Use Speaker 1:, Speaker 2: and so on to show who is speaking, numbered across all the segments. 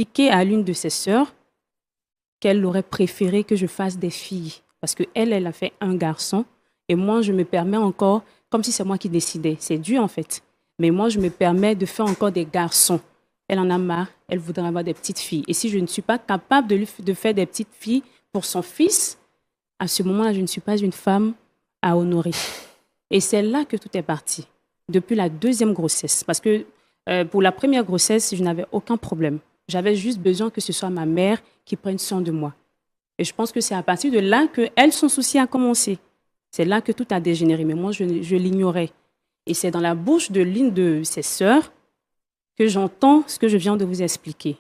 Speaker 1: expliqué à l'une de ses sœurs qu'elle aurait préféré que je fasse des filles. Parce qu'elle, elle a fait un garçon. Et moi, je me permets encore, comme si c'est moi qui décidais. C'est Dieu, en fait. Mais moi, je me permets de faire encore des garçons. Elle en a marre. Elle voudrait avoir des petites filles. Et si je ne suis pas capable de faire des petites filles pour son fils, à ce moment-là, je ne suis pas une femme à honorer. Et c'est là que tout est parti. Depuis la deuxième grossesse. Parce que pour la première grossesse, je n'avais aucun problème. J'avais juste besoin que ce soit ma mère qui prenne soin de moi. Et je pense que c'est à partir de là que elle, son souci a commencé. C'est là que tout a dégénéré. Mais moi, je l'ignorais. Et c'est dans la bouche de l'une de ses sœurs que j'entends ce que je viens de vous expliquer.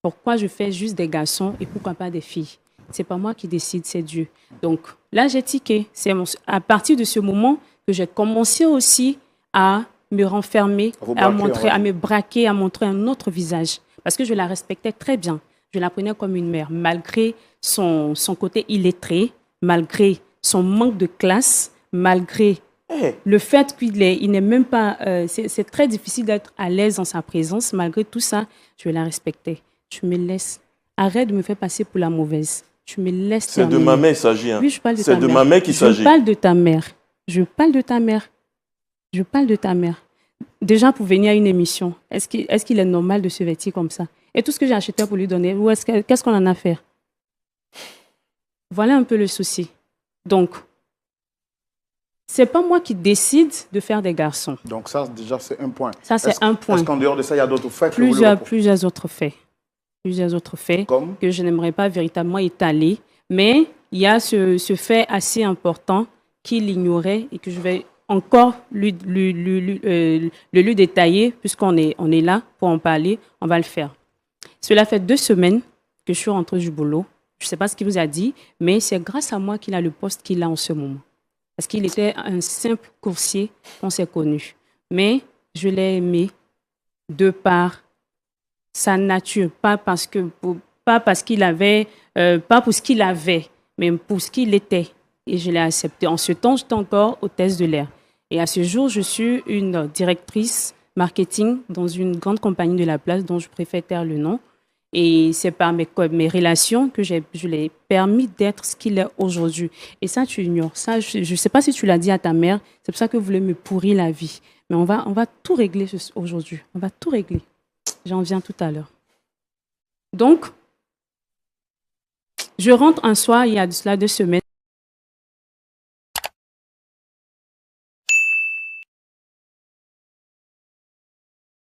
Speaker 1: Pourquoi je fais juste des garçons et pourquoi pas des filles? C'est pas moi qui décide, c'est Dieu. Donc là, j'ai tiqué. C'est à partir de ce moment que j'ai commencé aussi à me renfermer, à me braquer, à montrer un autre visage. Parce que je la respectais très bien. Je la prenais comme une mère, malgré son côté illettré, malgré son manque de classe, malgré le fait qu'il n'est même pas... c'est très difficile d'être à l'aise en sa présence. Malgré tout ça, je la respectais. Tu me laisses. Arrête de me faire passer pour la mauvaise. Tu me laisses terminer.
Speaker 2: C'est de ma mère qu'il s'agit. Hein.
Speaker 1: Oui, je parle de ta mère.
Speaker 2: C'est de ma mère qu'il s'agit.
Speaker 1: Je parle de ta mère. Je parle de ta mère. Je parle de ta mère. Déjà, pour venir à une émission, est-ce qu'il est normal de se vêtir comme ça? Et tout ce que j'ai acheté pour lui donner, qu'est-ce qu'on en a fait? Voilà un peu le souci. Donc, c'est pas moi qui décide de faire des garçons.
Speaker 3: Donc ça, déjà, c'est un point.
Speaker 1: Ça, c'est un point.
Speaker 3: Est-ce qu'en dehors de ça, il y a d'autres faits?
Speaker 1: Plusieurs autres faits. Plusieurs autres faits que je n'aimerais pas véritablement étaler. Mais il y a ce fait assez important qu'il ignorait et que je vais encore le lui détailler, puisqu'on est là pour en parler, on va le faire. Cela fait 2 semaines que je suis rentrée du boulot. Je ne sais pas ce qu'il vous a dit, mais c'est grâce à moi qu'il a le poste qu'il a en ce moment. Parce qu'il était un simple coursier qu'on s'est connu. Mais je l'ai aimé de par sa nature, pas pour ce qu'il avait, mais pour ce qu'il était. Et je l'ai accepté. En ce temps, j'étais encore hôtesse de l'air. Et à ce jour, je suis une directrice marketing dans une grande compagnie de la place dont je préfère taire le nom. Et c'est par mes relations que je l'ai permis d'être ce qu'il est aujourd'hui. Et ça, tu ignores. Ça, je ne sais pas si tu l'as dit à ta mère. C'est pour ça que vous voulez me pourrir la vie. Mais on va tout régler aujourd'hui. On va tout régler. J'en viens tout à l'heure. Donc, je rentre un soir, il y a de cela 2 semaines.